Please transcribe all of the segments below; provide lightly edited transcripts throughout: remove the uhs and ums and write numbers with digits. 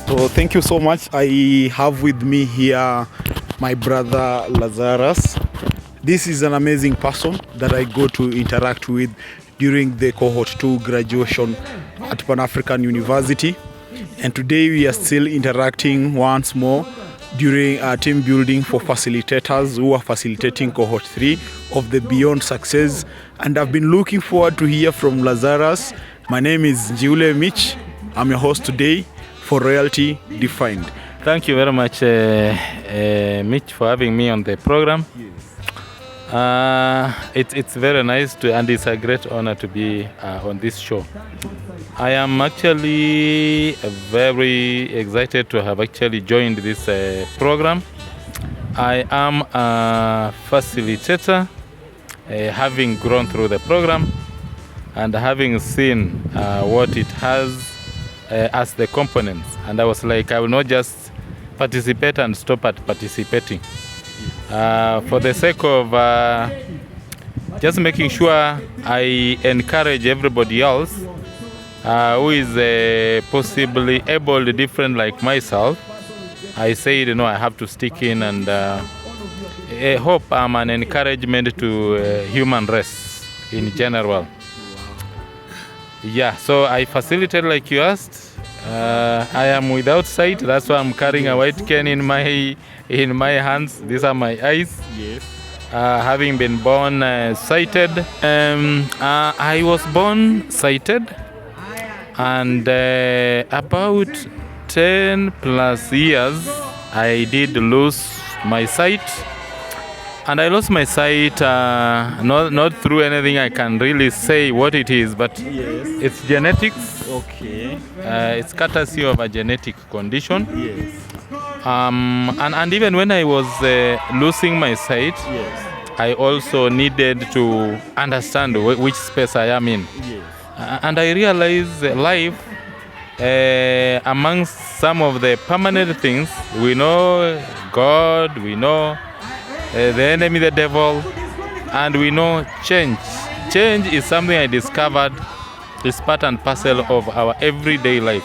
So thank you so much. I have with me here my brother Lazarus. This is an amazing person that I go to interact with during the cohort 2 graduation at Pan African University. And today we are still interacting once more during our team building for facilitators who are facilitating cohort 3 of the Beyond Success. And I've been looking forward to hear from Lazarus. My name is Jiule Mitch. I'm your host today for Royalty Defined. Thank you very much, Mitch, for having me on the program. It's very nice and it's a great honor to be on this show. I am actually very excited to have actually joined this program. I am a facilitator, having grown through the program and having seen what it has as the components. And I was like, I will not just participate and stop at participating. For the sake of just making sure I encourage everybody else who is possibly able, different like myself, I said, I have to stick in and hope I'm an encouragement to human race in general. Yeah, so I facilitate like you asked. I am without sight, that's why I'm carrying a white cane in my hands. These are my eyes. Yes. Having been born sighted, I was born sighted, and about 10 plus years I did lose my sight. And I lost my sight not through anything I can really say what it is, but Yes. it's genetics. Okay. It's courtesy of a genetic condition. Yes. And even when I was losing my sight, Yes. I also needed to understand which space I am in. Yes. And I realized life, amongst some of the permanent things, we know God, we know the enemy, the devil, and we know change. Change is something I discovered is part and parcel of our everyday life.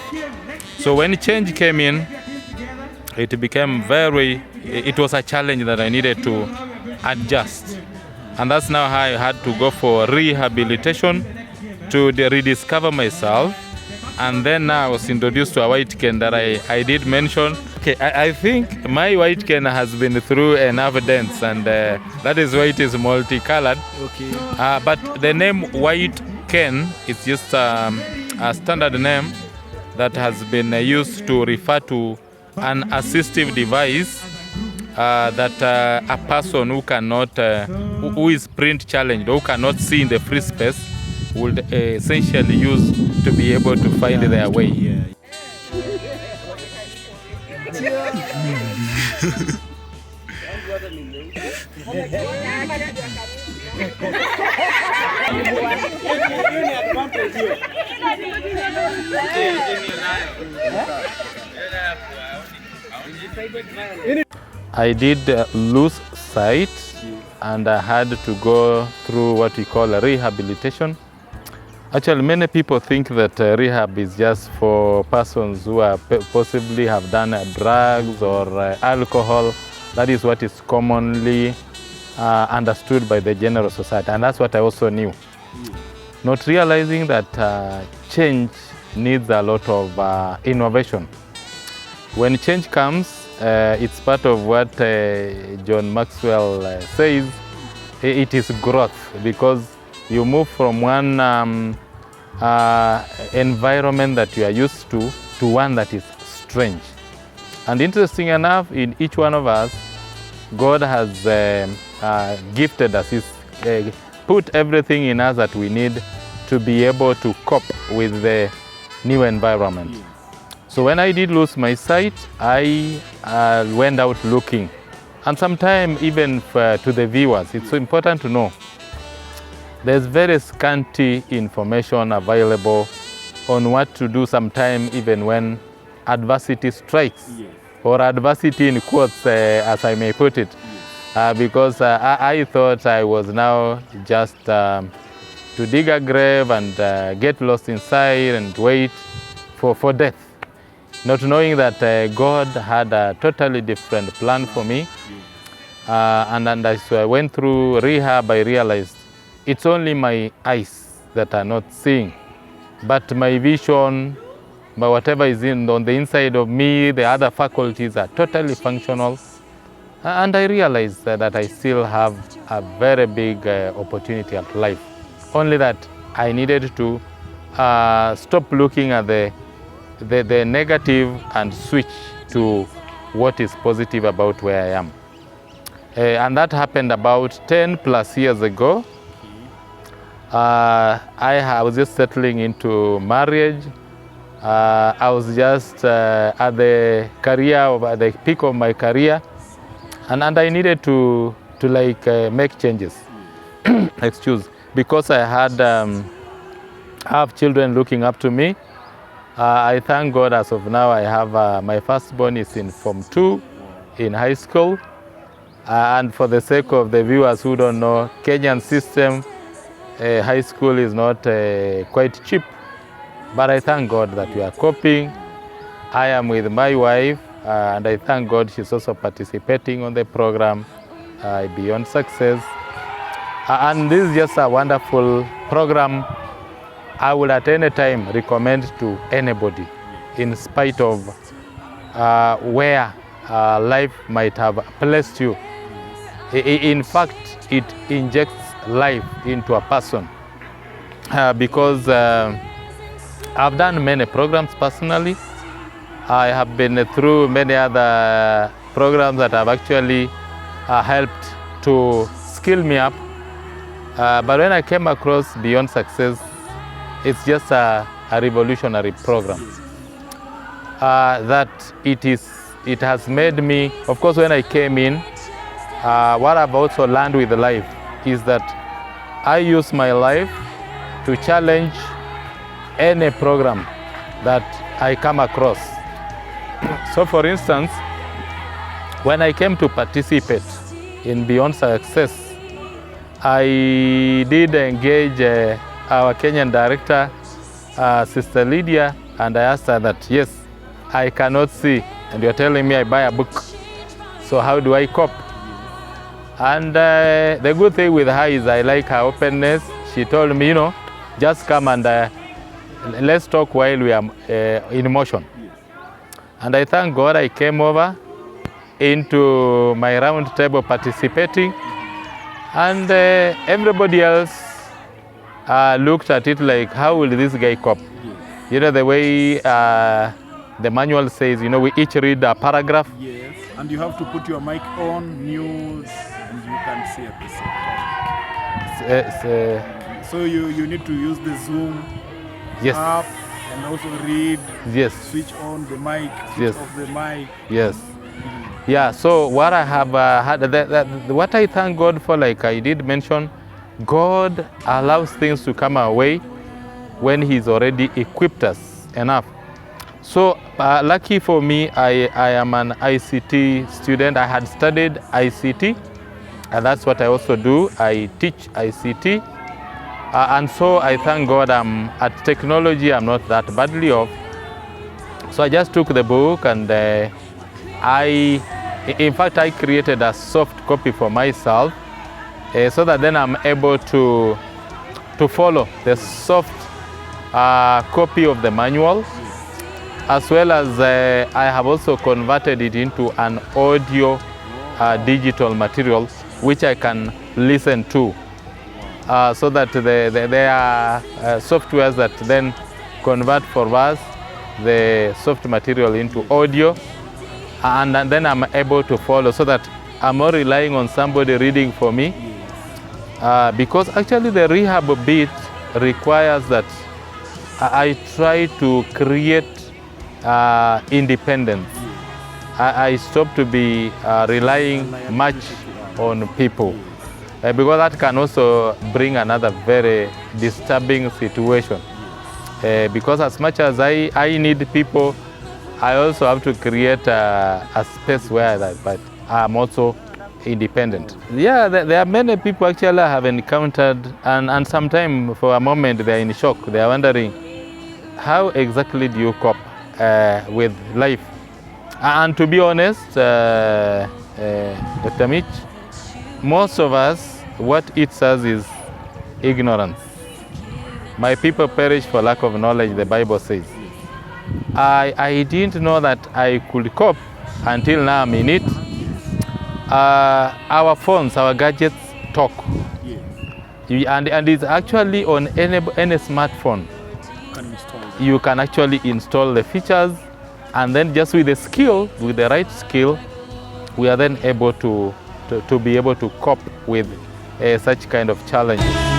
So when change came in, it became it was a challenge that I needed to adjust. And that's now how I had to go for rehabilitation to rediscover myself. And then now I was introduced to a white cane that I did mention. Okay, I think my white cane has been through enough dents, and that is why it is multicolored. Okay. But the name white cane is just a standard name that has been used to refer to an assistive device that a person who cannot, who is print challenged, who cannot see in the free space, would essentially use to be able to find their way. Yeah. I did lose sight, and I had to go through what we call a rehabilitation. Actually, many people think that rehab is just for persons who are possibly have done drugs or alcohol. That is what is commonly understood by the general society, and that's what I also knew. Not realizing that change needs a lot of innovation. When change comes, it's part of what John Maxwell says, it is growth, because you move from one environment that you are used to one that is strange. And interesting enough, in each one of us, God has gifted us, He's put everything in us that we need to be able to cope with the new environment. So when I did lose my sight, I went out looking. And sometimes even to the viewers, it's so important to know there's very scanty information available on what to do sometime even when adversity strikes. Yes. Or adversity in quotes, as I may put it. Because I thought I was now just to dig a grave and get lost inside and wait for death. not knowing that God had a totally different plan for me. And as I went through rehab, I realized it's only my eyes that are not seeing, but my vision, but whatever is on the inside of me, the other faculties are totally functional. And I realized that I still have a very big opportunity at life. Only that I needed to stop looking at the negative and switch to what is positive about where I am. And that happened about 10 plus years ago. I was just settling into marriage. I was just at the peak of my career, and I needed to make changes. Excuse, because I have children looking up to me. I thank God as of now I have my firstborn is in Form 2 in high school. And for the sake of the viewers who don't know, Kenyan system, high school is not quite cheap. But I thank God that we are coping. I am with my wife, and I thank God she's also participating on the program, Beyond Success. And this is just a wonderful program. I will at any time recommend to anybody, in spite of where life might have placed you. In fact, it injects life into a person because I've done many programs personally. I have been through many other programs that have actually helped to skill me up. But when I came across Beyond Success, it's just a revolutionary program that it has made me, of course, when I came in, what I've also learned with life is that I use my life to challenge any program that I come across. So for instance, when I came to participate in Beyond Success, I did engage our Kenyan director, Sister Lydia, and I asked her that, yes, I cannot see, and you're telling me I buy a book, so how do I cope? And the good thing with her is I like her openness. She told me, just come and let's talk while we are in motion. And I thank God I came over into my round table participating, and everybody else looked at it like, how will this guy cope? The way the manual says, we each read a paragraph. Yes, and you have to put your mic on, mute, and you can see at the same time. So you need to use the Zoom app and also read. Yes. Switch on the mic, switch off the mic. Yes. Yeah, so what I have had, what I thank God for, like I did mention, God allows things to come our way when He's already equipped us enough. So lucky for me, I am an ICT student. I had studied ICT, and that's what I also do. I teach ICT. And so I thank God I'm at technology, I'm not that badly off. So I just took the book and in fact, I created a soft copy for myself so that then I'm able to follow the soft copy of the manual, as well as I have also converted it into an audio digital material which I can listen to. So that there are softwares that then convert for us the soft material into audio, and then I'm able to follow, so that I'm not relying on somebody reading for me, because actually the rehab bit requires that I try to create independence. I stop to be relying much on people. Because that can also bring another very disturbing situation. Because as much as I need people, I also have to create a space where but I'm also independent. Yeah, there are many people actually I have encountered, and sometimes for a moment they're in shock. They're wondering, how exactly do you cope? with life. And to be honest, Dr. Mitch, most of us, what eats us is ignorance. My people perish for lack of knowledge, the Bible says. I didn't know that I could cope until now I'm in it. Our phones, our gadgets talk. And it's actually on any smartphone. You can actually install the features, and then just with the skill, with the right skill, we are then able to be able to cope with such kind of challenges.